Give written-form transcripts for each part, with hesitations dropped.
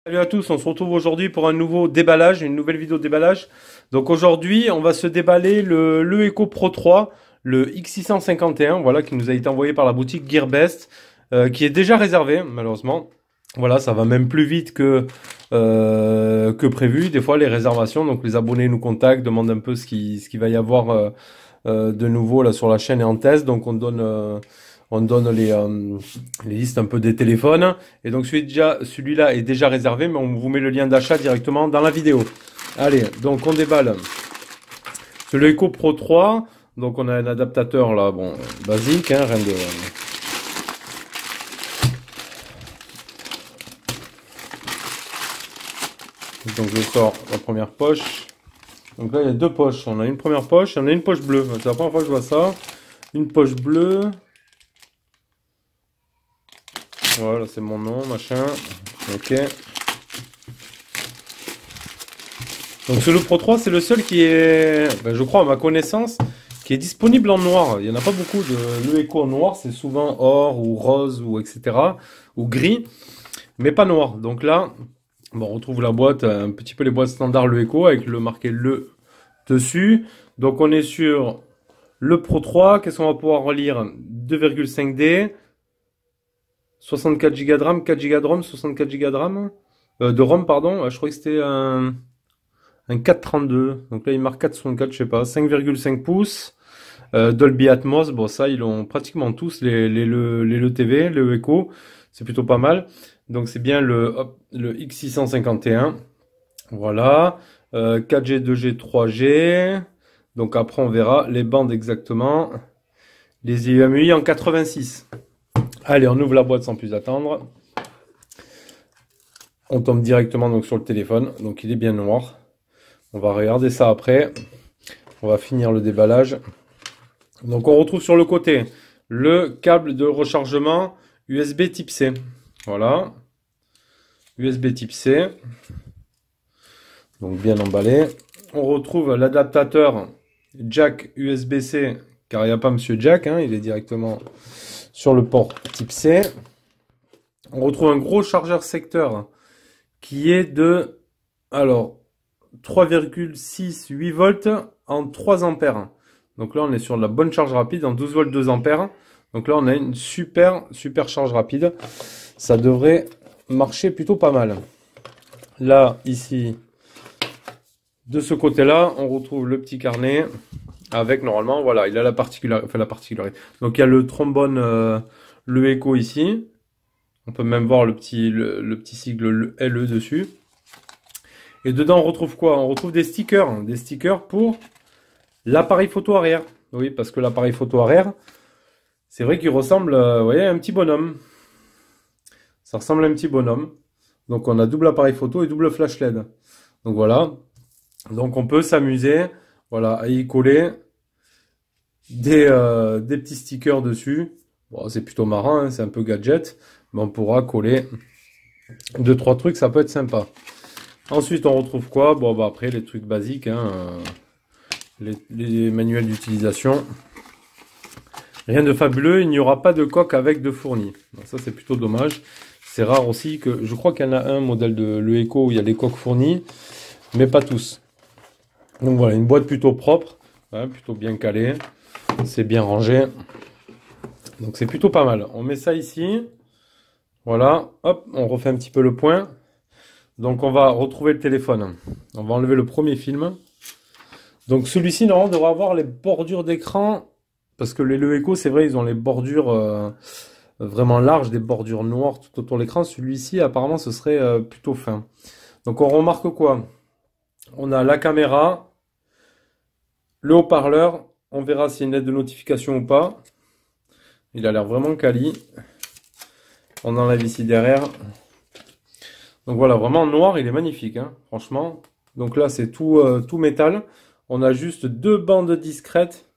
Salut à tous, on se retrouve aujourd'hui pour un nouveau déballage, une nouvelle vidéo de déballage. Donc aujourd'hui, on va se déballer le Echo Pro 3, le X651, voilà, qui nous a été envoyé par la boutique Gearbest, qui est déjà réservé, malheureusement. Voilà, ça va même plus vite que prévu. Des fois, les réservations, donc les abonnés nous contactent, demandent un peu ce qu'il va y avoir de nouveau là sur la chaîne et en test. Donc on donne les listes un peu des téléphones. Et donc celui-là est déjà réservé, mais on vous met le lien d'achat directement dans la vidéo. Allez, donc on déballe. C'est le Echo Pro 3. Donc on a un adaptateur là, bon, basique, hein, rien de... Donc je sors la première poche. Donc là il y a deux poches. On a une première poche et on a une poche bleue. C'est la première fois que je vois ça. Une poche bleue. Voilà, c'est mon nom, machin. Ok. Donc ce Le Pro 3, c'est le seul qui est, ben, je crois à ma connaissance, qui est disponible en noir. Il n'y en a pas beaucoup de Le Echo en noir. C'est souvent or ou rose ou etc. ou gris, mais pas noir. Donc là, bon, on retrouve la boîte, un petit peu les boîtes standards Le Echo avec le marqué Le dessus. Donc on est sur le Pro 3. Qu'est-ce qu'on va pouvoir relire? 2,5D. 64 Go de RAM, 4 Go de ROM, 64 Go de RAM, de ROM, pardon. Je crois que c'était un 432. Donc là, il marque 464, je sais pas. 5,5 pouces. Dolby Atmos. Bon, ça, ils l'ont pratiquement tous, le TV, le Echo. C'est plutôt pas mal. Donc, c'est bien le X651. Voilà. 4G, 2G, 3G. Donc, après, on verra les bandes exactement. Les IMEI en 86. Allez, on ouvre la boîte sans plus attendre. On tombe directement donc sur le téléphone. Donc il est bien noir. On va regarder ça après. On va finir le déballage. Donc on retrouve sur le côté le câble de rechargement USB type C. Voilà. USB type C. Donc bien emballé. On retrouve l'adaptateur jack USB-C. Car il n'y a pas Monsieur Jack. Hein, il est directement sur le port type C. On retrouve un gros chargeur secteur qui est de, alors, 3,68 volts en 3 ampères. Donc là, on est sur de la bonne charge rapide en 12 volts 2 ampères. Donc là, on a une super charge rapide. Ça devrait marcher plutôt pas mal. Là, ici, de ce côté-là, on retrouve le petit carnet avec, normalement, voilà, il a la particularité. Donc il y a le trombone, le Echo ici. On peut même voir le petit sigle le LE dessus. Et dedans, on retrouve quoi? On retrouve des stickers. Des stickers pour l'appareil photo arrière. Oui, parce que l'appareil photo arrière, c'est vrai qu'il ressemble, vous voyez, à un petit bonhomme. Ça ressemble à un petit bonhomme. Donc, on a double appareil photo et double flash LED. Donc, voilà. Donc, on peut s'amuser, voilà, à y coller des petits stickers dessus. Bon, c'est plutôt marrant, hein, c'est un peu gadget. Mais on pourra coller 2-3 trucs, ça peut être sympa. Ensuite, on retrouve quoi? Bon, bah après, les trucs basiques, hein, les manuels d'utilisation. Rien de fabuleux, il n'y aura pas de coque avec de fourni. Donc ça, c'est plutôt dommage. C'est rare aussi que... Je crois qu'il y en a un modèle de le Echo où il y a les coques fournies, mais pas tous. Donc voilà, une boîte plutôt propre, hein, plutôt bien calée. C'est bien rangé. Donc c'est plutôt pas mal. On met ça ici. Voilà, hop, on refait un petit peu le point. Donc on va retrouver le téléphone. On va enlever le premier film. Donc celui-ci, normalement, devrait avoir les bordures d'écran. Parce que le Echo, c'est vrai, ils ont les bordures vraiment larges, des bordures noires tout autour de l'écran. Celui-ci, apparemment, ce serait plutôt fin. Donc on remarque quoi? On a la caméra, le haut-parleur. On verra s'il y a une lettre de notification ou pas. Il a l'air vraiment quali. On enlève ici derrière. Donc voilà, vraiment noir, il est magnifique, hein, franchement. Donc là, c'est tout métal. On a juste deux bandes discrètes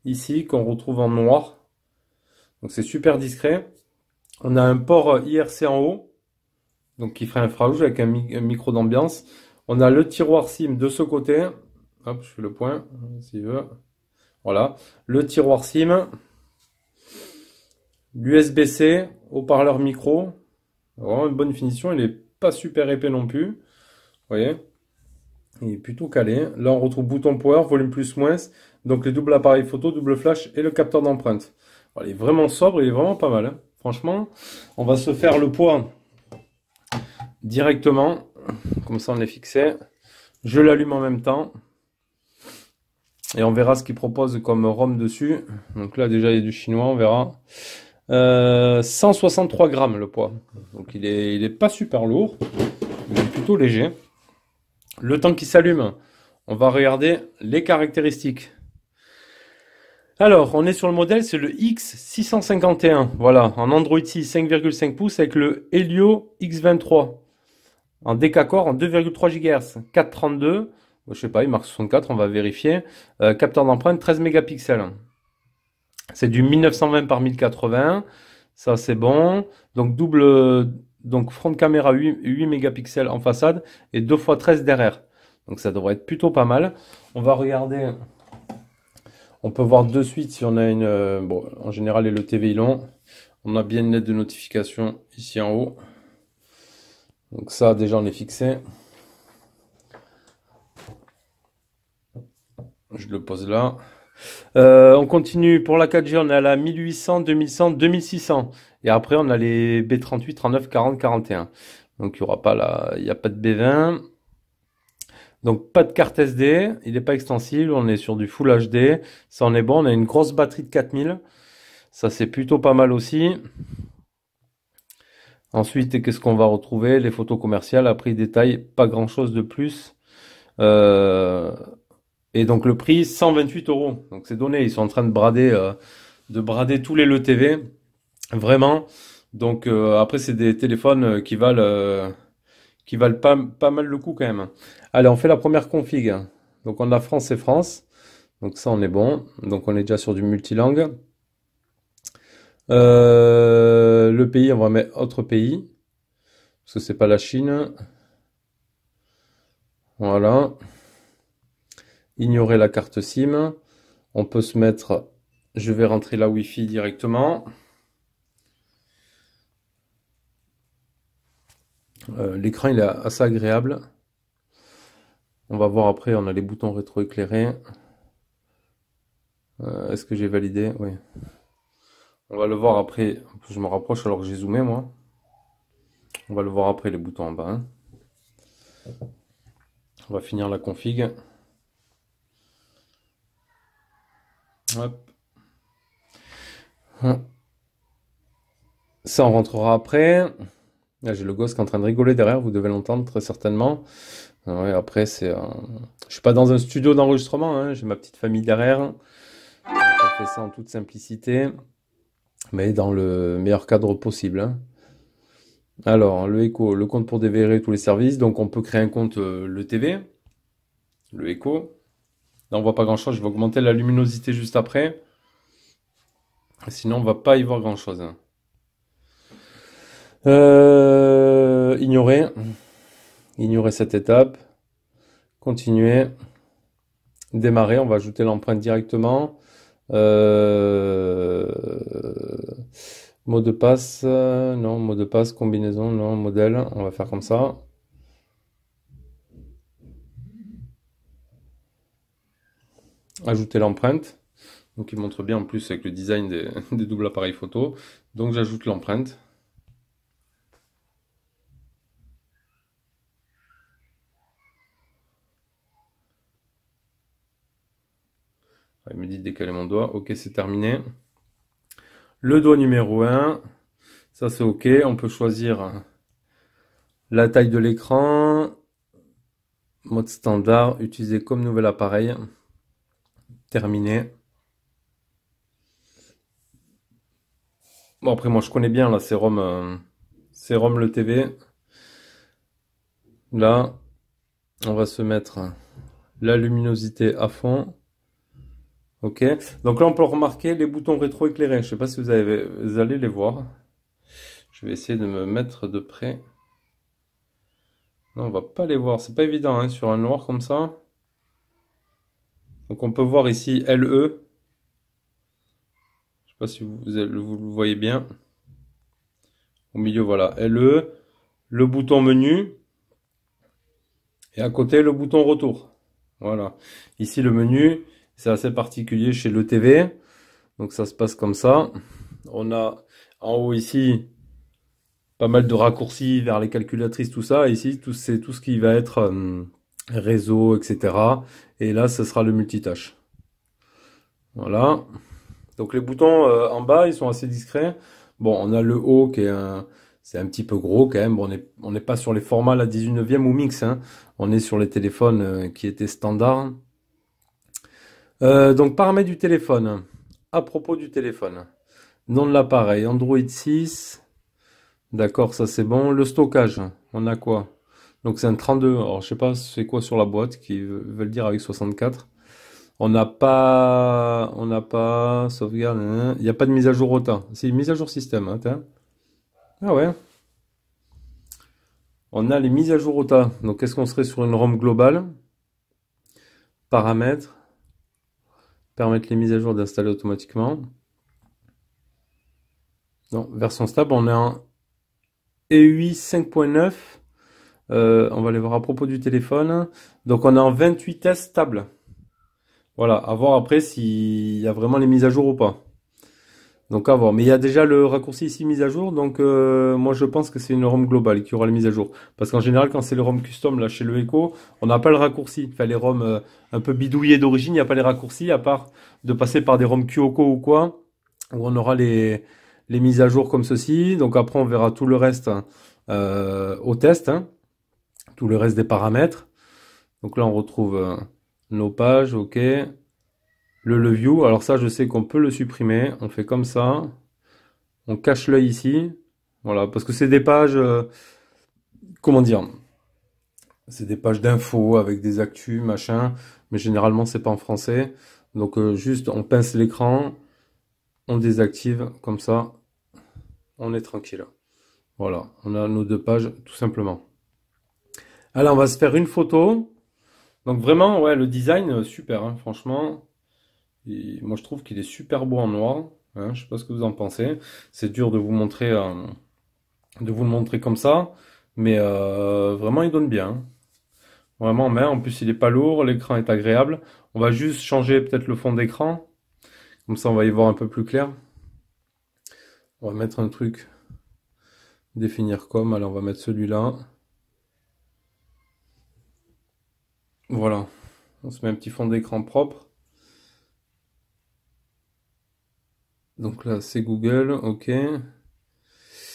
ici qu'on retrouve en noir. Donc c'est super discret. On a un port IRC en haut, donc qui ferait infrarouge avec un micro d'ambiance. On a le tiroir SIM de ce côté. Hop, je fais le point, s'il veut. Voilà, le tiroir SIM. L'USB-C, haut-parleur micro. Vraiment une bonne finition, il est pas super épais non plus. Vous voyez? Il est plutôt calé. Là, on retrouve bouton power, volume plus moins. Donc les doubles appareils photo, double flash et le capteur d'empreinte. Voilà, il est vraiment sobre, il est vraiment pas mal, hein. Franchement, on va se faire le poids directement. Comme ça, on est fixé. Je l'allume en même temps. Et on verra ce qu'il propose comme ROM dessus. Donc là, déjà, il y a du chinois, on verra. 163 grammes le poids. Donc il est pas super lourd. Il est plutôt léger. Le temps qu'il s'allume, on va regarder les caractéristiques. Alors, on est sur le modèle, c'est le X651. Voilà, en Android 6, 5,5 pouces avec le Helio X23. En décacore, en 2,3 GHz, 432. Je sais pas, il marque 64, on va vérifier. Capteur d'empreinte, 13 mégapixels. C'est du 1920 par 1080. Ça, c'est bon. Donc, donc front caméra 8 mégapixels en façade et 2x13 derrière. Donc, ça devrait être plutôt pas mal. On va regarder. On peut voir de suite si on a une... bon, en général, les TV long. On a bien une lettre de notification ici en haut. Donc ça, déjà, on est fixé. Je le pose là. On continue pour la 4G, on est à la 1800, 2100, 2600. Et après, on a les B38, 39, 40, 41. Donc, il n'y aura pas il n'y a pas de B20. Donc, pas de carte SD. Il n'est pas extensible. On est sur du Full HD. Ça, on est bon. On a une grosse batterie de 4000. Ça, c'est plutôt pas mal aussi. Ensuite, qu'est-ce qu'on va retrouver? Les photos commerciales. Après, détail, pas grand-chose de plus. Et donc le prix 128 euros. Donc c'est donné, ils sont en train de brader tous les LeTV, vraiment. Donc après c'est des téléphones qui valent pas mal le coup quand même. Allez, on fait la première config. Donc on a France et France. Donc ça on est bon. Donc on est déjà sur du multilangue. Le pays, on va mettre autre pays parce que c'est pas la Chine. Voilà. Ignorer la carte SIM. On peut se mettre, je vais rentrer la Wi-Fi directement. L'écran il est assez agréable. On va voir après, on a les boutons rétroéclairés. Est-ce que j'ai validé? Oui. On va le voir après. Je me rapproche alors que j'ai zoomé moi. On va le voir après les boutons en bas, hein. On va finir la config. Hop. Ça, on rentrera après. Là, j'ai le gosse qui est en train de rigoler derrière, vous devez l'entendre très certainement. Ouais, après, je suis pas dans un studio d'enregistrement, hein, j'ai ma petite famille derrière. Donc, on fait ça en toute simplicité, mais dans le meilleur cadre possible, hein. Alors, le Echo, le compte pour déverrouiller tous les services. Donc, on peut créer un compte le TV, le Echo. Là, on voit pas grand-chose. Je vais augmenter la luminosité juste après. Sinon, on va pas y voir grand-chose. Ignorer. Ignorer cette étape. Continuer. Démarrer. On va ajouter l'empreinte directement. Mot de passe. Non, mot de passe, combinaison, non, modèle. On va faire comme ça. Ajouter l'empreinte. Donc il montre bien en plus avec le design des doubles appareils photo. Donc j'ajoute l'empreinte. Il me dit de décaler mon doigt. Ok, c'est terminé. Le doigt numéro 1. Ça c'est ok. On peut choisir la taille de l'écran. Mode standard. Utiliser comme nouvel appareil. Terminé. Bon après moi je connais bien là, c'est ROM le TV. Là, on va se mettre la luminosité à fond. Ok. Donc là on peut remarquer les boutons rétroéclairés. Je sais pas si vous allez les voir. Je vais essayer de me mettre de près. Non, on va pas les voir. C'est pas évident hein, sur un noir comme ça. Donc on peut voir ici LE. Je sais pas si vous le voyez bien. Au milieu, voilà, LE. le bouton menu et à côté le bouton retour. Voilà. Ici le menu, c'est assez particulier chez le TV. Donc ça se passe comme ça. On a en haut ici pas mal de raccourcis vers les calculatrices, tout ça. Ici, c'est tout ce qui va être réseau, etc. Et là, ce sera le multitâche. Voilà. Donc les boutons en bas, ils sont assez discrets. Bon, on a le haut qui est c'est un petit peu gros quand même. Bon, on n'est pas sur les formats la 19e ou mix, hein. On est sur les téléphones qui étaient standards. Donc paramètres du téléphone. À propos du téléphone. Nom de l'appareil, Android 6. D'accord, ça c'est bon. Le stockage, on a quoi? Donc c'est un 32. Alors je sais pas c'est quoi sur la boîte qui veulent dire avec 64. On n'a pas sauvegarde. Il n'y a pas de mise à jour OTA. C'est une mise à jour système. Hein, ah ouais. On a les mises à jour OTA. Donc est-ce qu'on serait sur une ROM globale? Paramètres. Permettre les mises à jour d'installer automatiquement. Non, version stable, on est en EUI 5.9. On va aller voir à propos du téléphone. Donc on est en 28 tests stable. Voilà, à voir après s'il y a vraiment les mises à jour ou pas. Donc à voir. Mais il y a déjà le raccourci ici mise à jour. Donc moi je pense que c'est une ROM globale qui aura les mises à jour. Parce qu'en général quand c'est les ROM custom là chez le Echo, on n'a pas le raccourci. Enfin les ROM un peu bidouillés d'origine, il n'y a pas les raccourcis à part de passer par des ROM Kyoko ou quoi. Où on aura les mises à jour comme ceci. Donc après on verra tout le reste au test. Hein, tout le reste des paramètres. Donc là on retrouve nos pages, ok. Le view, alors ça je sais qu'on peut le supprimer. On fait comme ça. On cache l'œil ici. Voilà, parce que c'est des pages, comment dire, c'est des pages d'infos avec des actus, machin. Mais généralement c'est pas en français. Donc juste on pince l'écran, on désactive, comme ça, on est tranquille. Voilà, on a nos deux pages tout simplement. Alors on va se faire une photo. Donc vraiment, ouais, le design, super, hein, franchement. Moi je trouve qu'il est super beau en noir. Hein, je sais pas ce que vous en pensez. C'est dur de vous le montrer comme ça. Mais vraiment il donne bien. Hein. Vraiment, mais en plus il est pas lourd, l'écran est agréable. On va juste changer peut-être le fond d'écran. Comme ça on va y voir un peu plus clair. On va mettre un truc. Définir comme. Alors on va mettre celui-là. Voilà. On se met un petit fond d'écran propre. Donc là, c'est Google, ok.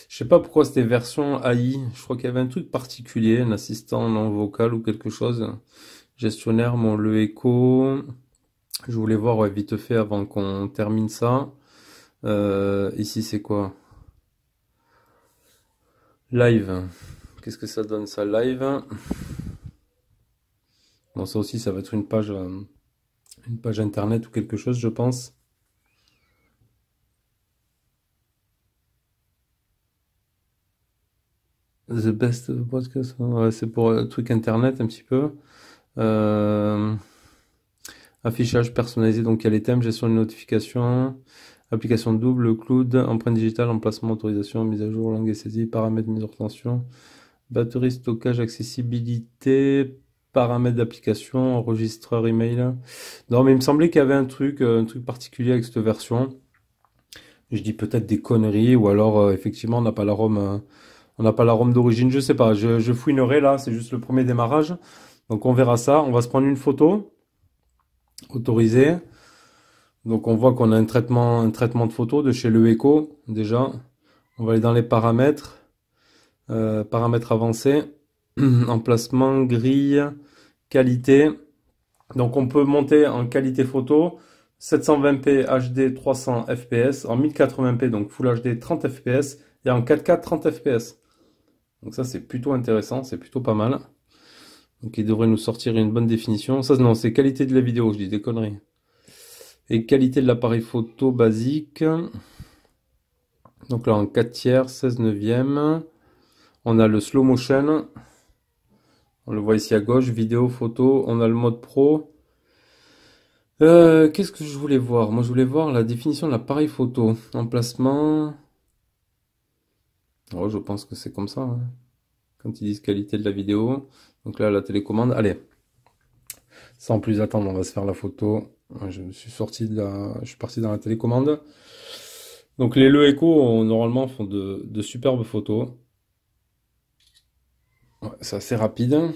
Je sais pas pourquoi c'était version AI. Je crois qu'il y avait un truc particulier, un assistant non vocal ou quelque chose. Gestionnaire, mon le Echo. Je voulais voir ouais, vite fait avant qu'on termine ça. Ici, c'est quoi? Live. Qu'est-ce que ça donne ça, live? Bon, ça aussi, ça va être une page internet ou quelque chose, je pense. The best podcast, ouais, c'est pour un truc internet un petit peu. Affichage personnalisé, donc il y a les thèmes, gestion des notifications, application double, cloud, empreinte digitale, emplacement, autorisation, mise à jour, langue et saisie, paramètres, mise en tension, batterie, stockage, accessibilité, paramètres d'application, enregistreur email. Non, mais il me semblait qu'il y avait un truc particulier avec cette version. Je dis peut-être des conneries, ou alors effectivement on n'a pas la ROM. On n'a pas la ROM d'origine, je sais pas, je fouinerai là, c'est juste le premier démarrage. Donc on verra ça, on va se prendre une photo, autorisée. Donc on voit qu'on a un traitement de photo de chez le Echo, déjà. On va aller dans les paramètres, paramètres avancés, emplacement, grille, qualité. Donc on peut monter en qualité photo, 720p HD 300 fps, en 1080p donc Full HD 30 fps, et en 4K 30 fps. Donc ça c'est plutôt intéressant, c'est plutôt pas mal. Donc il devrait nous sortir une bonne définition. Ça non, c'est qualité de la vidéo, je dis des conneries. Et qualité de l'appareil photo basique. Donc là en 4 tiers, 16 neuvième. On a le slow motion. On le voit ici à gauche, vidéo, photo. On a le mode pro. Qu'est-ce que je voulais voir? Moi je voulais voir la définition de l'appareil photo. Emplacement. Oh, je pense que c'est comme ça. Hein. quand ils disent qualité de la vidéo. Donc là, la télécommande. Allez, sans plus attendre, on va se faire la photo. Je suis parti dans la télécommande. Donc les Le Echo, normalement, font de superbes photos. Ouais, c'est assez rapide.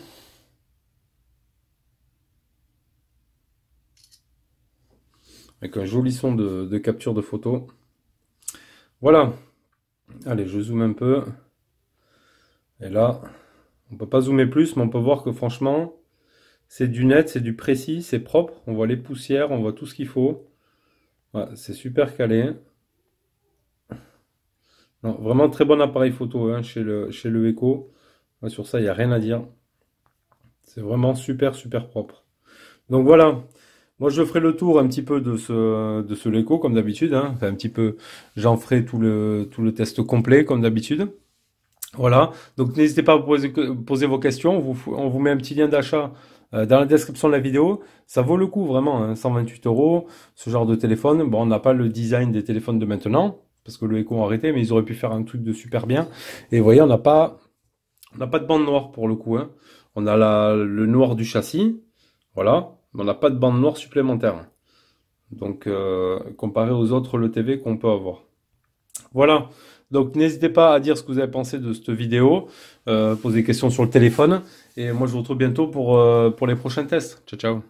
Avec un joli son de capture de photo. Voilà. Allez, je zoome un peu. Et là, on peut pas zoomer plus, mais on peut voir que franchement, c'est du net, c'est du précis, c'est propre. On voit les poussières, on voit tout ce qu'il faut. Ouais, c'est super calé. Non, vraiment très bon appareil photo hein, chez le Echo. Ouais, sur ça, il n'y a rien à dire. C'est vraiment super, super propre. Donc voilà. Moi, je ferai le tour un petit peu de ce Leco, comme d'habitude. Hein. Enfin, un petit peu, j'en ferai tout le test complet, comme d'habitude. Voilà. Donc, n'hésitez pas à poser vos questions. On vous met un petit lien d'achat dans la description de la vidéo. Ça vaut le coup, vraiment. Hein. 128 euros, ce genre de téléphone. Bon, on n'a pas le design des téléphones de maintenant, parce que le Echo a arrêté, mais ils auraient pu faire un truc de super bien. Et vous voyez, on n'a pas de bande noire pour le coup. Hein. On a le noir du châssis. Voilà. Mais on n'a pas de bande noire supplémentaire. Donc, comparé aux autres LeTV qu'on peut avoir. Voilà. Donc, n'hésitez pas à dire ce que vous avez pensé de cette vidéo. Poser des questions sur le téléphone. Et moi, je vous retrouve bientôt pour les prochains tests. Ciao, ciao.